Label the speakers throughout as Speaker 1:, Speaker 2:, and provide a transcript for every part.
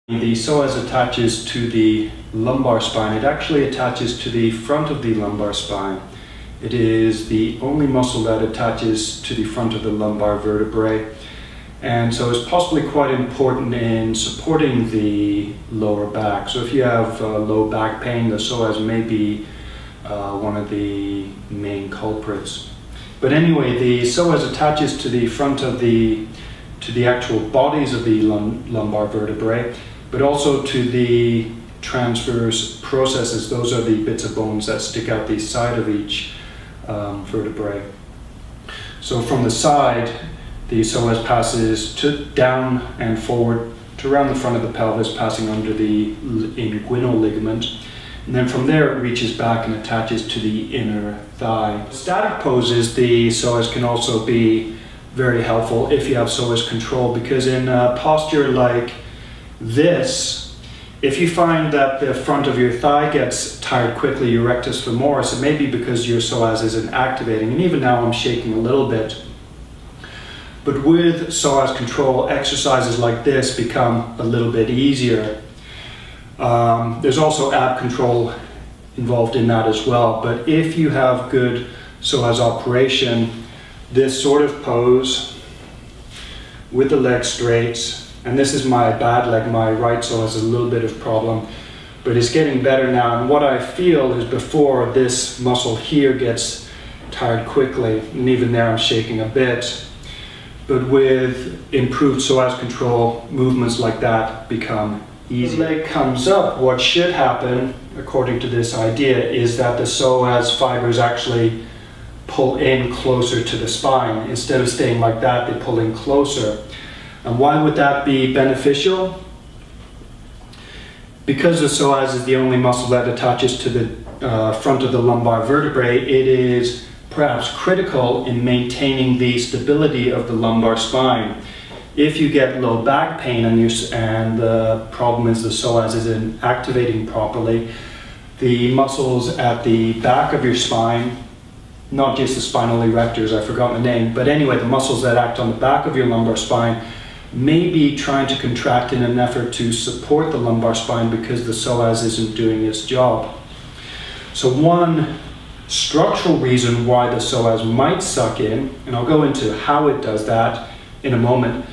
Speaker 1: The psoas attaches to the lumbar spine. It actually attaches to the front of the lumbar spine. It is the only muscle that attaches to the front of the lumbar vertebrae, and so it's possibly quite important in supporting the lower back. So if you have low back pain, the psoas may be one of the main culprits. But anyway, the psoas attaches to the front of the actual bodies of the lumbar vertebrae, but also to the transverse processes. Those are the bits of bones that stick out the side of each vertebrae. So from the side, the psoas passes down and forward to around the front of the pelvis, passing under the inguinal ligament. And then from there it reaches back and attaches to the inner thigh. Static poses, the psoas can also be very helpful if you have psoas control, because in a posture like this, if you find that the front of your thigh gets tired quickly, your rectus femoris, it may be because your psoas isn't activating. And even now I'm shaking a little bit. But with psoas control, exercises like this become a little bit easier. There's also ab control involved in that as well. But if you have good psoas operation, this sort of pose with the legs straight, and this is my bad leg, my right psoas has a little bit of problem, but it's getting better now. And what I feel is before, this muscle here gets tired quickly, and even there I'm shaking a bit. But with improved psoas control, movements like that become easy. The leg comes up, what should happen, according to this idea, is that the psoas fibers actually pull in closer to the spine. Instead of staying like that, they pull in closer. And why would that be beneficial? Because the psoas is the only muscle that attaches to the front of the lumbar vertebrae, it is perhaps critical in maintaining the stability of the lumbar spine. If you get low back pain and the problem is the psoas isn't activating properly, the muscles at the back of your spine, not just the spinal erectors, I forgot the name, but anyway, the muscles that act on the back of your lumbar spine may be trying to contract in an effort to support the lumbar spine because the psoas isn't doing its job. So one structural reason why the psoas might suck in, and I'll go into how it does that in a moment,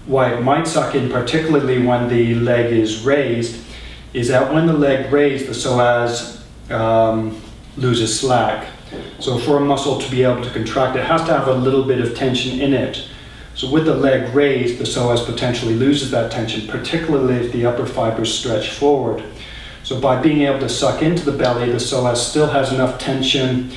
Speaker 1: why it might suck in particularly when the leg is raised, is that when the leg raised, the psoas loses slack. So for a muscle to be able to contract, it has to have a little bit of tension in it. So with the leg raised, the psoas potentially loses that tension, particularly if the upper fibers stretch forward. So by being able to suck into the belly, the psoas still has enough tension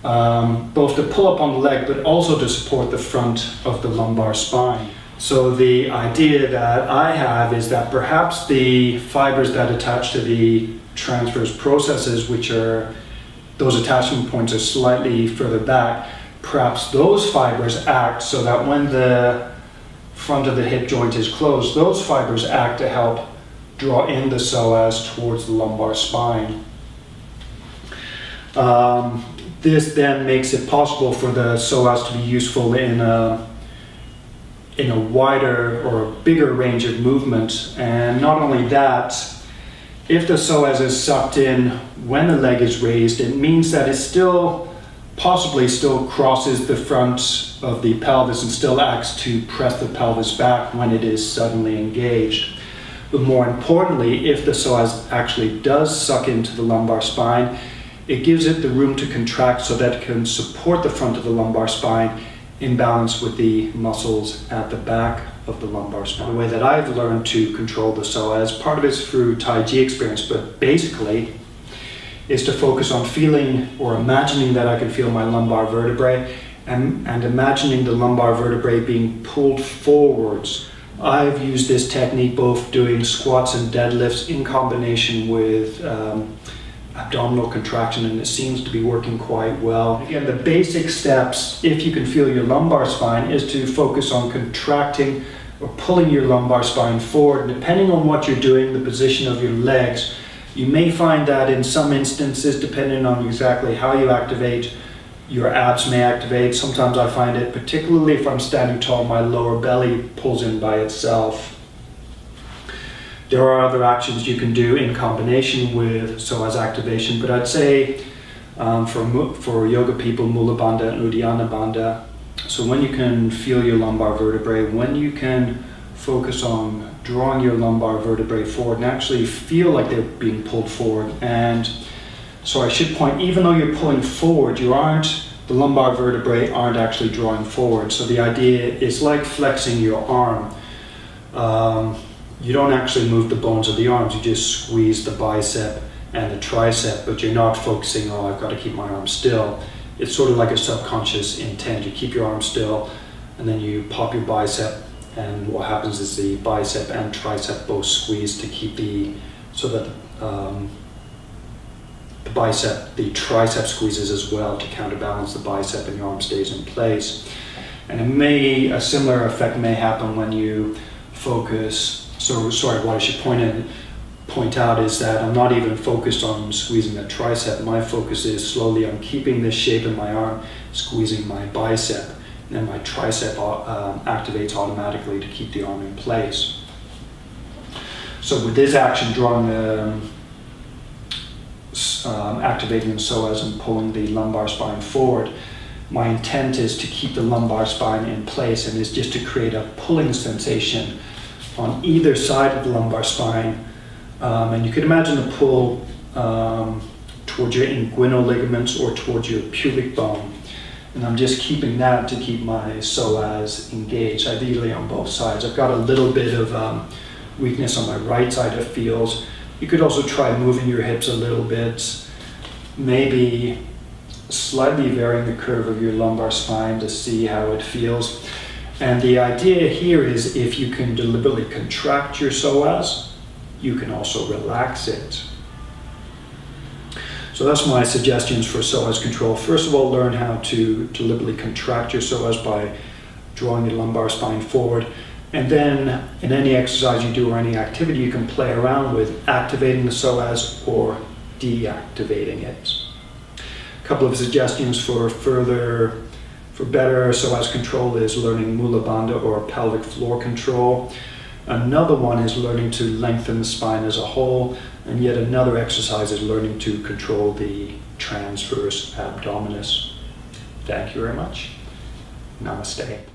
Speaker 1: both to pull up on the leg, but also to support the front of the lumbar spine. So the idea that I have is that perhaps the fibers that attach to the transverse processes, which are those attachment points are slightly further back, perhaps those fibers act so that when the front of the hip joint is closed, those fibers act to help draw in the psoas towards the lumbar spine. This then makes it possible for the psoas to be useful in a wider or a bigger range of movement. And not only that, if the psoas is sucked in when the leg is raised, it means that it possibly still crosses the front of the pelvis and still acts to press the pelvis back when it is suddenly engaged. But more importantly, if the psoas actually does suck into the lumbar spine, it gives it the room to contract so that it can support the front of the lumbar spine in balance with the muscles at the back of the lumbar spine. The way that I've learned to control the psoas, part of it's through Tai Chi experience, but basically is to focus on feeling or imagining that I can feel my lumbar vertebrae and imagining the lumbar vertebrae being pulled forwards. I've used this technique both doing squats and deadlifts in combination with abdominal contraction, and it seems to be working quite well. Again, the basic steps, if you can feel your lumbar spine, is to focus on contracting or pulling your lumbar spine forward. Depending on what you're doing, the position of your legs, you may find that in some instances, depending on exactly how you activate, your abs may activate. Sometimes I find it, particularly if I'm standing tall, my lower belly pulls in by itself. There are other actions you can do in combination with psoas activation, but I'd say for yoga people, Mula Bandha and Uddiyana Bandha. So when you can feel your lumbar vertebrae, when you can focus on drawing your lumbar vertebrae forward and actually feel like they're being pulled forward. And so I should point, even though you're pulling forward, the lumbar vertebrae aren't actually drawing forward. So the idea is like flexing your arm. You don't actually move the bones of the arms, you just squeeze the bicep and the tricep, but you're not focusing, oh, I've got to keep my arm still. It's sort of like a subconscious intent. You keep your arm still and then you pop your bicep, and what happens is the bicep and tricep both squeeze to keep so that the tricep squeezes as well to counterbalance the bicep, and your arm stays in place. And a similar effect may happen when you focus. So sorry, what I should point out is that I'm not even focused on squeezing the tricep. My focus is slowly on keeping this shape in my arm, squeezing my bicep, and then my tricep activates automatically to keep the arm in place. So with this action, activating the psoas and pulling the lumbar spine forward, my intent is to keep the lumbar spine in place, and is just to create a pulling sensation on either side of the lumbar spine. And you can imagine the pull towards your inguinal ligaments or towards your pubic bone. And I'm just keeping that to keep my psoas engaged, ideally on both sides. I've got a little bit of weakness on my right side, it feels. You could also try moving your hips a little bit, maybe slightly varying the curve of your lumbar spine to see how it feels. And the idea here is, if you can deliberately contract your psoas, you can also relax it. So that's my suggestions for psoas control. First of all, learn how to deliberately contract your psoas by drawing your lumbar spine forward. And then in any exercise you do or any activity, you can play around with activating the psoas or deactivating it. A couple of suggestions for better psoas control is learning Mula Bandha or pelvic floor control. Another one is learning to lengthen the spine as a whole, and yet another exercise is learning to control the transverse abdominis. Thank you very much. Namaste.